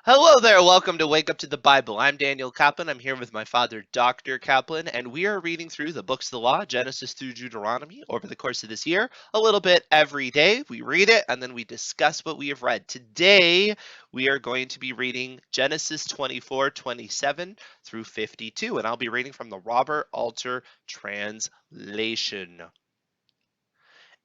Hello there, welcome to Wake Up to the Bible. I'm Daniel Kaplan. I'm here with my father, Dr. Kaplan, and we are reading through the books of the law, Genesis through Deuteronomy, over the course of this year. A little bit every day. We read it and then we discuss what we have read. Today, we are going to be reading Genesis 24:27 through 52, and I'll be reading from the Robert Alter translation.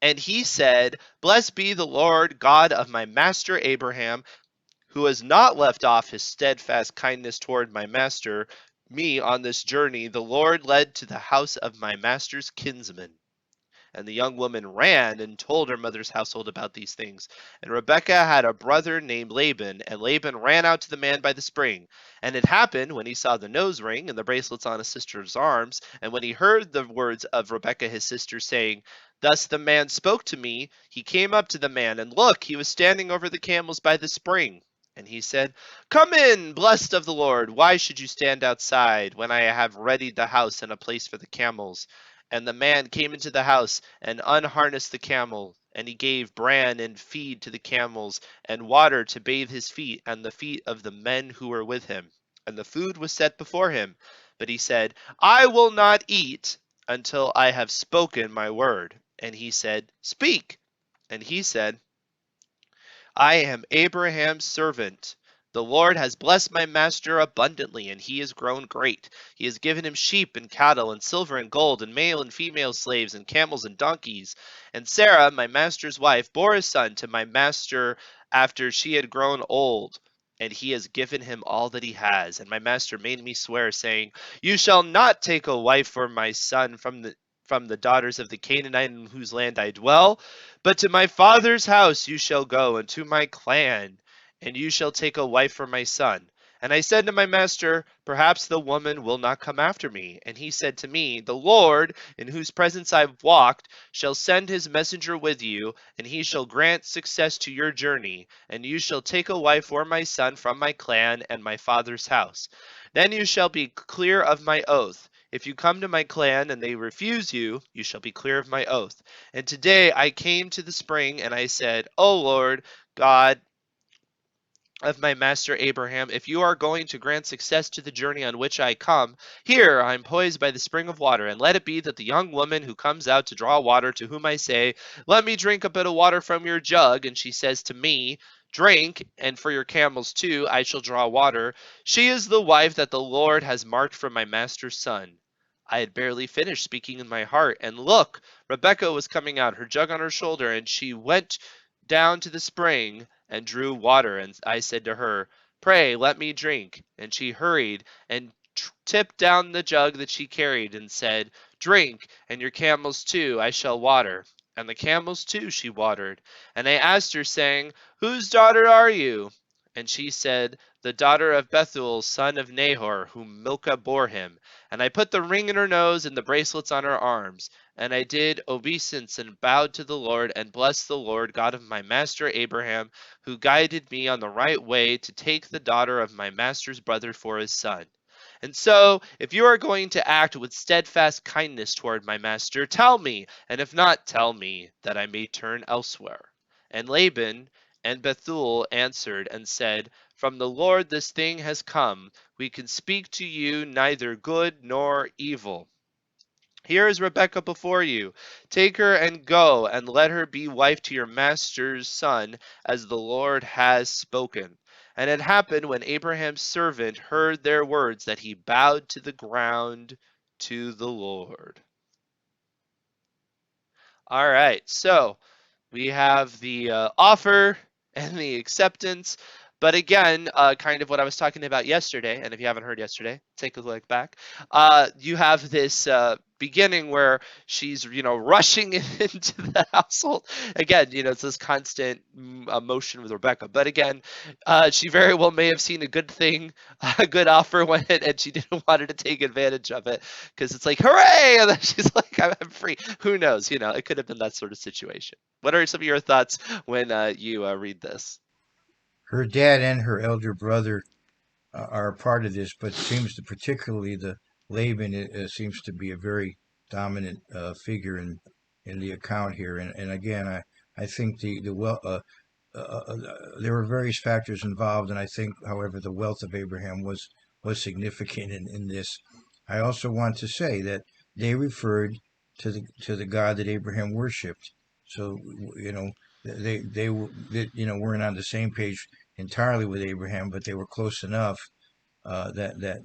And he said, Blessed be the Lord God of my master Abraham, who has not left off his steadfast kindness toward my master, me on this journey the Lord led to the house of my master's kinsman. And the young woman ran and told her mother's household about these things. And Rebekah had a brother named Laban, and Laban ran out to the man by the spring. And it happened, when he saw the nose ring and the bracelets on his sister's arms, and when he heard the words of Rebekah his sister, saying, Thus the man spoke to me, he came up to the man, and look, he was standing over the camels by the spring. And he said, Come in, blessed of the Lord. Why should you stand outside, when I have readied the house and a place for the camels? And the man came into the house and unharnessed the camel, and he gave bran and feed to the camels, and water to bathe his feet and the feet of the men who were with him. And the food was set before him. But he said, I will not eat until I have spoken my word. And he said, Speak. And he said, I am Abraham's servant. The Lord has blessed my master abundantly, and he has grown great. He has given him sheep and cattle, and silver and gold, and male and female slaves, and camels and donkeys. And Sarah, my master's wife, bore a son to my master after she had grown old. And he has given him all that he has. And my master made me swear, saying, You shall not take a wife for my son from the daughters of the Canaanite in whose land I dwell, but to my father's house you shall go, and to my clan, and you shall take a wife for my son. And I said to my master, Perhaps the woman will not come after me. And he said to me, The Lord, in whose presence I've walked, shall send his messenger with you, and he shall grant success to your journey, and you shall take a wife for my son from my clan and my father's house. Then you shall be clear of my oath. If you come to my clan and they refuse you, you shall be clear of my oath. And today I came to the spring and I said, O Lord God of my master Abraham, if you are going to grant success to the journey on which I come, here I am poised by the spring of water, and let it be that the young woman who comes out to draw water, to whom I say, Let me drink a bit of water from your jug, and she says to me, Drink, and for your camels too I shall draw water. She is the wife that the Lord has marked for my master's son. I had barely finished speaking in my heart, and look, Rebekah was coming out, her jug on her shoulder, and she went down to the spring and drew water. And I said to her, Pray, let me drink. And she hurried and tipped down the jug that she carried and said, Drink, and your camels too I shall water. And the camels too she watered. And I asked her, saying, Whose daughter are you? And she said, The daughter of Bethuel, son of Nahor, whom Milcah bore him. And I put the ring in her nose and the bracelets on her arms. And I did obeisance and bowed to the Lord, and blessed the Lord God of my master Abraham, who guided me on the right way to take the daughter of my master's brother for his son. And so, if you are going to act with steadfast kindness toward my master, tell me, and if not, tell me, that I may turn elsewhere. And Laban and Bethuel answered and said, From the Lord this thing has come. We can speak to you neither good nor evil. Here is Rebekah before you. Take her and go, and let her be wife to your master's son, as the Lord has spoken. And it happened, when Abraham's servant heard their words, that he bowed to the ground to the Lord. All right, so we have the offer and the acceptance. But again, kind of what I was talking about yesterday, and if you haven't heard yesterday, take a look back. You have this beginning where she's, rushing into the household. Again, it's this constant emotion with Rebecca. But again, she very well may have seen a good thing, a good offer when and she didn't want her to take advantage of it because it's like, hooray! And then she's like, I'm free. Who knows? It could have been that sort of situation. What are some of your thoughts when you read this? Her dad and her elder brother are a part of this, but seems to particularly the Laban seems to be a very dominant figure in the account here. And again, I think the there were various factors involved, and I think, however, the wealth of Abraham was significant in this. I also want to say that they referred to the God that Abraham worshipped. So you know they weren't on the same page entirely with Abraham, but they were close enough that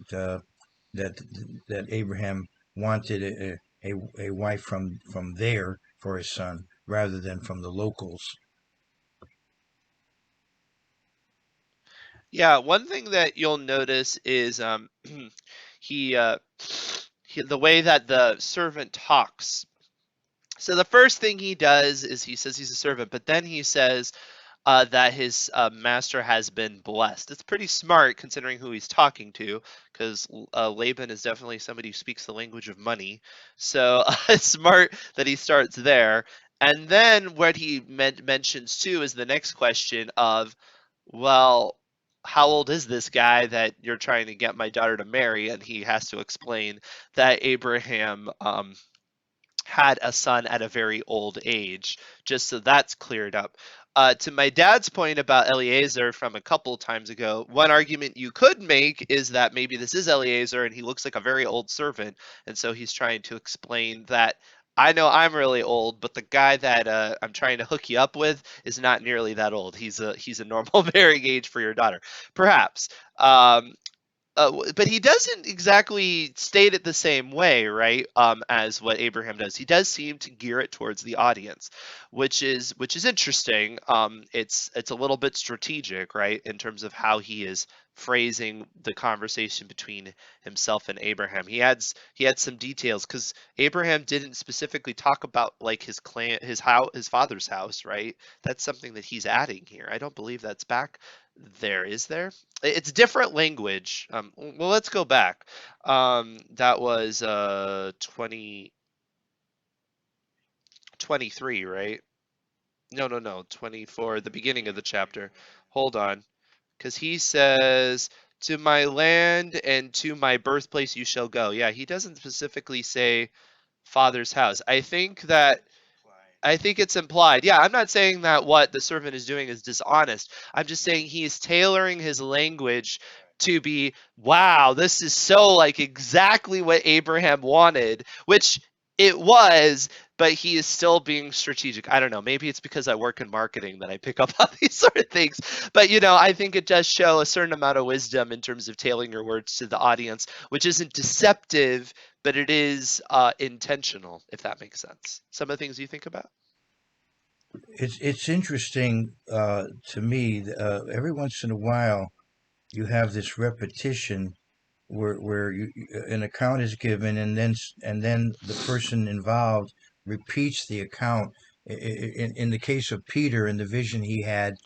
that Abraham wanted a wife from there for his son rather than from the locals. Yeah, one thing that you'll notice is he, the way that the servant talks. So the first thing he does is he says he's a servant, but then he says that his master has been blessed. It's pretty smart considering who he's talking to, because Laban is definitely somebody who speaks the language of money. So it's smart that he starts there. And then what he mentions too is the next question of, well, how old is this guy that you're trying to get my daughter to marry? And he has to explain that Abraham had a son at a very old age, just so that's cleared up. To my dad's point about Eliezer from a couple times ago, one argument you could make is that maybe this is Eliezer and he looks like a very old servant, and so he's trying to explain that I know I'm really old, but the guy that I'm trying to hook you up with is not nearly that old. He's a normal marrying age for your daughter, perhaps. But he doesn't exactly state it the same way, right? As what Abraham does. He does seem to gear it towards the audience, which is interesting. It's a little bit strategic, right, in terms of how he is phrasing the conversation between himself and Abraham. He had some details because Abraham didn't specifically talk about like his clan, his father's house, right? That's something that he's adding here. I don't believe that's back there, is there? It's different language. Well, let's go back. That was 2023, right? No, no, no, 24, the beginning of the chapter. Hold on, because he says, "To my land and to my birthplace you shall go." Yeah, he doesn't specifically say father's house. I think it's implied. Yeah, I'm not saying that what the servant is doing is dishonest. I'm just saying he is tailoring his language to be, wow, this is so like exactly what Abraham wanted, which it was, but he is still being strategic. I don't know. Maybe it's because I work in marketing that I pick up on these sort of things. But, I think it does show a certain amount of wisdom in terms of tailoring your words to the audience, which isn't deceptive, but it is intentional, if that makes sense. Some of the things you think about. It's interesting to me. Every once in a while, you have this repetition where an account is given, and then the person involved repeats the account. In the case of Peter, in the vision he had,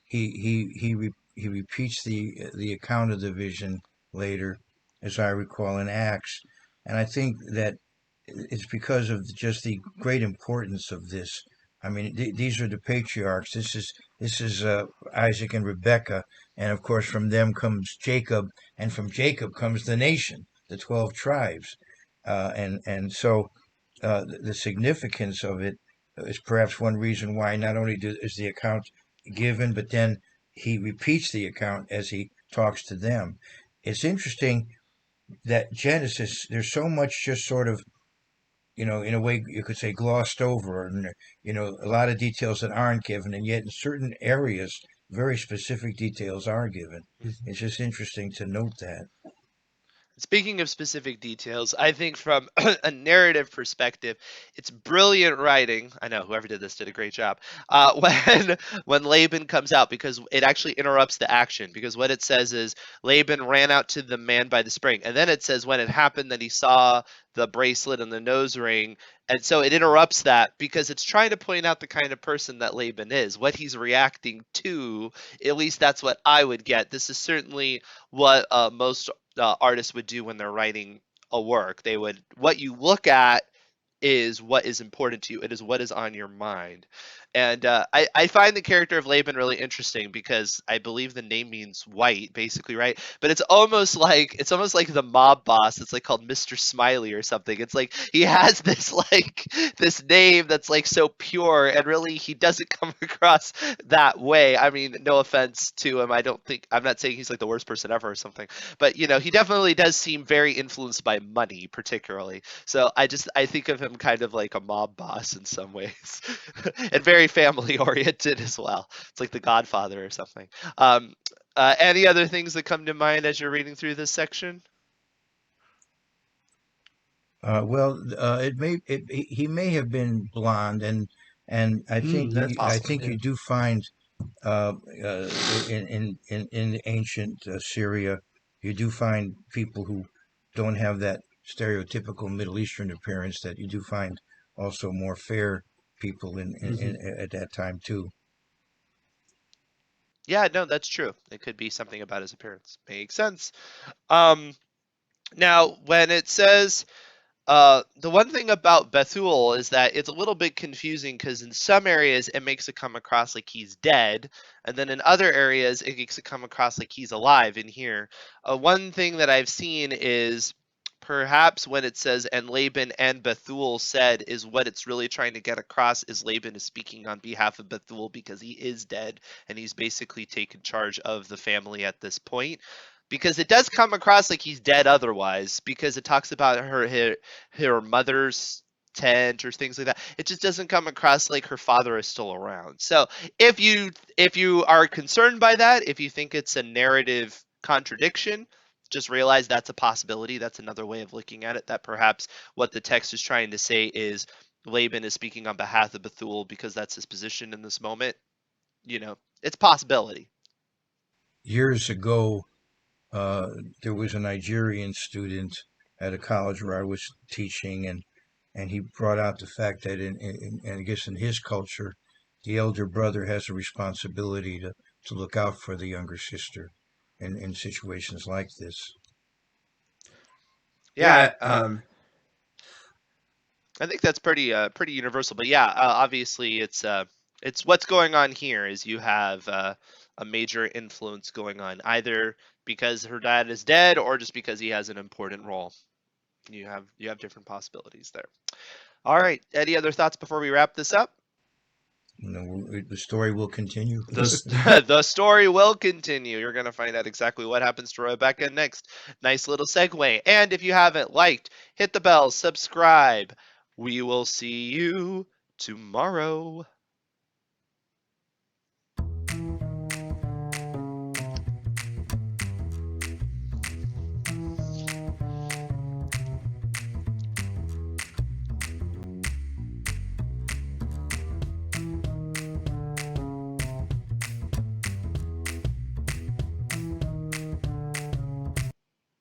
he repeats the account of the vision later, as I recall in Acts, and I think that it's because of just the great importance of this. I mean, these are the patriarchs. This is Isaac and Rebekah, and of course from them comes Jacob, and from Jacob comes the nation, the 12 tribes, and so the significance of it is perhaps one reason why not only is the account given, but then he repeats the account as he talks to them. It's interesting that Genesis, there's so much just sort of, in a way you could say glossed over, and a lot of details that aren't given, and yet in certain areas, very specific details are given. It's just interesting to note that. Speaking of specific details, I think from a narrative perspective, it's brilliant writing. I know whoever did this did a great job. When Laban comes out, because it actually interrupts the action. Because what it says is Laban ran out to the man by the spring, and then it says when it happened that he saw the bracelet and the nose ring, and so it interrupts that because it's trying to point out the kind of person that Laban is, what he's reacting to. At least that's what I would get. This is certainly what most artists would do when they're writing a work. They would, what you look at is what is important to you. It is what is on your mind. And I find the character of Laban really interesting because I believe the name means white, basically, right? But it's almost like the mob boss. It's like called Mr. Smiley or something. It's like he has this like this name that's like so pure, and really he doesn't come across that way. I mean, no offense to him. I don't think I'm not saying he's like the worst person ever or something, but he definitely does seem very influenced by money, particularly. So I think of him kind of like a mob boss in some ways, and very family oriented as well. It's like the Godfather or something. Um, any other things that come to mind as you're reading through this section? He may have been blonde, and That's I possible. think Yeah. you do find uh, in ancient Syria, you do find people who don't have that stereotypical Middle Eastern appearance that you do find also more fair people Hmm. at that time too. Yeah, no, that's true. It could be something about his appearance. Makes sense. Um, Now, when it says the one thing about Bethul is that it's a little bit confusing because in some areas it makes it come across like he's dead, and then in other areas it makes it come across like he's alive. In here, one thing that I've seen is perhaps when it says and Laban and Bethuel said is what it's really trying to get across is Laban is speaking on behalf of Bethuel because he is dead and he's basically taken charge of the family at this point. Because it does come across like he's dead otherwise, because it talks about her mother's tent or things like that. It just doesn't come across like her father is still around. So if you are concerned by that, if you think it's a narrative contradiction, just realize that's a possibility. That's another way of looking at it. That perhaps what the text is trying to say is Laban is speaking on behalf of Bethuel because that's his position in this moment. It's a possibility. Years ago, uh, there was a Nigerian student at a college where I was teaching, and he brought out the fact that I guess in his culture, the elder brother has a responsibility to look out for the younger sister in situations like this. Yeah, Yeah. I think that's pretty universal. But yeah, obviously it's what's going on here is you have a major influence going on either because her dad is dead or just because he has an important role. You have different possibilities there. All right. Any other thoughts before we wrap this up? The story will continue. Those. The story will continue. You're going to find out exactly what happens to Rebecca next. Nice little segue. And if you haven't liked, hit the bell, subscribe. We will see you tomorrow.